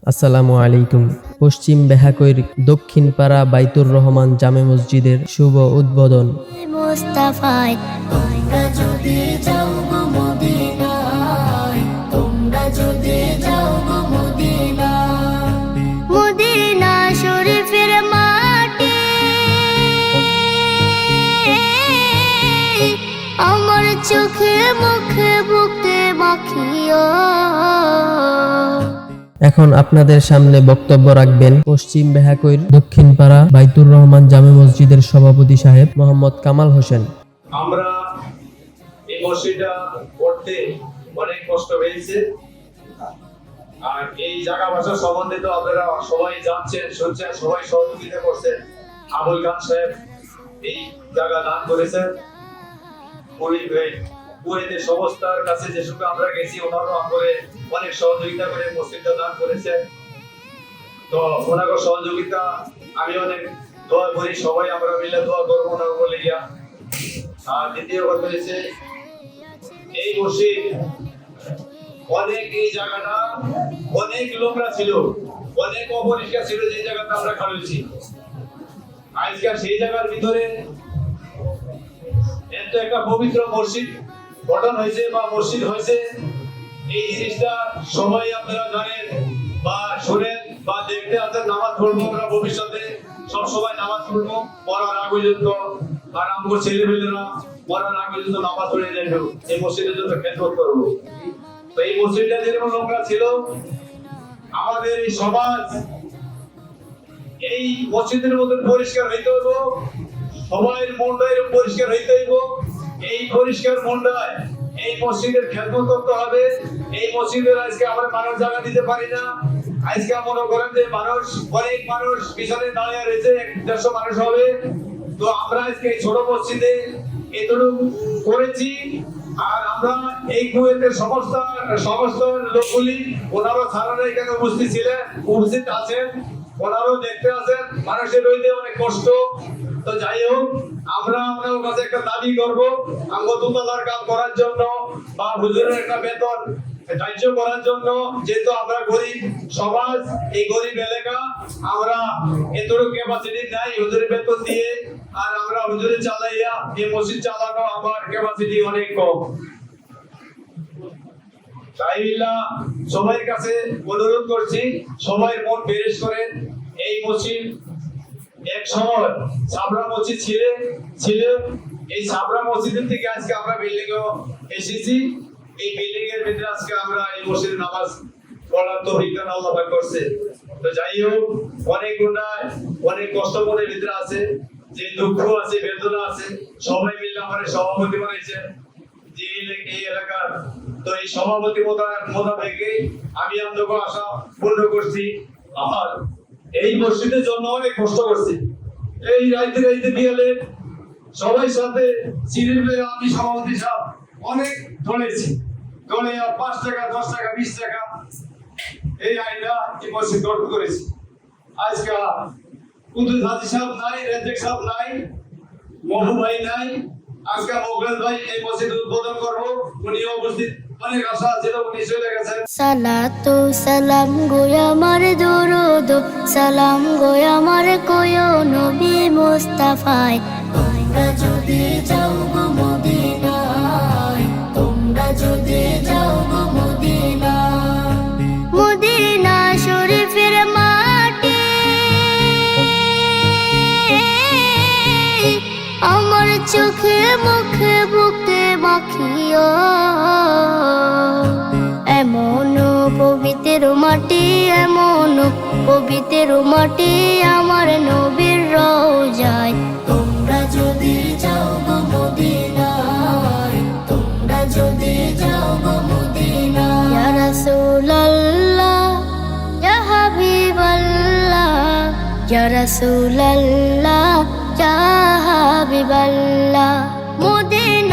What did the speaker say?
আসসালামু আলাইকুম। পশ্চিম বেহাকৈর দক্ষিণ পাড়া বাইতুর রহমান জামে মসজিদের শুভ উদ্বোধন। মুস্তাফায় তোমরা যদি যাও গো মদিনায়, তোমরা যদি যাও গো মদিনায়, মদিনা শরীফের মাটি আমার চোখে মুখে বুকে মাখিও। এখন আপনাদের সামনে বক্তব্য রাখবেন পশ্চিম বেহাকৈর দক্ষিণ পাড়া বাইতুর রহমান জামে মসজিদের সভাপতি সাহেব মোহাম্মদ কামাল হোসেন। আমরা এই মসজিদটা করতে অনেক কষ্ট হয়েছে, আর এই জায়গা ভাষা সম্বন্ধে তো আপনারা সবাই জানছেন, শুনছেন, সবাই সহযোগিতা করছেন। আবুল খান সাহেব এই জায়গা দান করেছেন। কুয়েতের সংস্থার কাছে যে সঙ্গে আমরা গেছি, ওনারাও করে অনেক সহযোগিতা করে মসজিদটা দান করেছেন। তো ওনার সহযোগিতা আমি অনেক দোয়া করি, সবাই আমরা মিলে দোয়া করবো ওনার বলে গিয়া। আর দ্বিতীয় কথা হচ্ছে এই মসজিদ অনেক, এই জায়গাটা অনেক লোকরা ছিল, অনেক অপরিষ্কার ছিল, যে জায়গাটা আমরা খাওয়াইছি। আজকাল সেই জায়গার ভিতরে এত একটা পবিত্র মসজিদ গঠন হয়েছে বা মসজিদ হয়েছে, এই জিনিসটা সবাই আপনারা জানেন বা শুনেন বা দেখতে আছেন। নামাজ পড়বো আমরা ভবিষ্যতে, সবসময় নামাজ পড়বো, পড়ার আগে পর্যন্ত, আর আমাকে ছেলেমেয়েরা পড়ার আগে পর্যন্ত নামাজ পড়ে যাইব, এই মসজিদের জন্য খেদমত করবো। তো এই মসজিদটা যেরকম নোংরা ছিল, আমাদের এই সমাজ এই মসজিদের মধ্যে পরিষ্কার হইতে হইব, সবাই মনটা এরকম পরিষ্কার হইতে হইব। এই পরিষ্কার মনটায় এই মসজিদের খেদমত করতে হবে। এই মসজিদের আজকে আমরা মানুষ জায়গা দিতে পারি না। আজকে মনে করেন যে মানুষ, অনেক মানুষ পিছনে দাঁড়িয়ে রয়েছে, 150 মানুষ হবে। তো আমরা আজকে এই ছোট মসজিদে এতটুকু করেছি। আর আমরা এই কুয়েতের সমস্ত লোকগুলি, ওনারও ছাড়ানো এখানে উপস্থিত আছেন, ওনারও দেখতে আছেন। মানুষের রইতে অনেক কষ্ট। তো যাই হোক, আমরা আপনার কাছে একটা দাবি করব, আমরা দোতলার কাজ করার জন্য বা হুজুরের একটা বেতন ধার্য করার জন্য, যেহেতু আমরা গরিব সমাজ, এই গরিব এলাকা, আমরা এতটুকু ক্যাপাসিটি নাই হুজুরের বেতন দিয়ে। আর আমরা হুজুরে চালাইয়া এই মসজিদ চালানো আমার ক্যাপাসিটি অনেক কম। তাই সবার কাছে অনুরোধ করছি, সবাই মন ফ্রেশ করেন। এই মসজিদ এক সময় সাবরা মসজিদ ছিল। এই সাবরা মসজিদের থেকে আজকে আমরা বিল্ডিং এসেছি। এই বিল্ডিং এর ভিতরে আজকে আমরা এই মসজিদে নামাজ পড়ার তৌফিক দান আল্লাহ পাক করছে। তো যাই হোক, অনেক গুণায় অনেক কষ্ট মনের ভিতরে আছে, যে দুঃখ আছে, বেদনা আছে, সবাই মিলে আমাদের সভাপতি বানাইছে যে এই এলাকার। তো এই সভাপতি মোতাবেকে আমি আপনাকে আশা পূর্ণ করছি। আমার এই মসজিদের জন্য অনেক কষ্ট করছি। এই রাইতে বিয়ালে সবাই সাথে সিরিয়ালে আমি সভাপতি সাহেব অনেক ধরেছি, ধরে 5 টাকা 10 টাকা 20 টাকা এই আইনা এই মসজিদ গঠন করেছি। আজকে কুতুব হাজি সাহেব নাই, রেজেক সাহেব নাই, মহু ভাই নাই, আজকে মোগল ভাই এই মসজিদ উদ্বোধন করবো, উনি উপস্থিত। অনেক আশা ছিল, উনি চলে গেছেন। সালাতু সালাম গো আমার দরুদ সালাম গো আমার কোয় নবী মুস্তাফায়, তোমরা যদি যাও গো মদিনায়, তোমরা যদি যাও গো মদিনায়, মদিনা শরীফের মাটি আমার চোখে মুখে বুকে মাখিও। এমন পবিত্র মাটি, এমন পবিত্র মাটি আমার নবীর রওজায়, তোমরা যদি যাও গো মদিনায়, তোমরা যদি যাও গো মদিনায়। ইয়া রাসূলুল্লাহ ইয়া হাবিবাল্লাহ, ইয়া রাসূলুল্লাহ ইয়া হাবিবাল্লাহ, মদিনা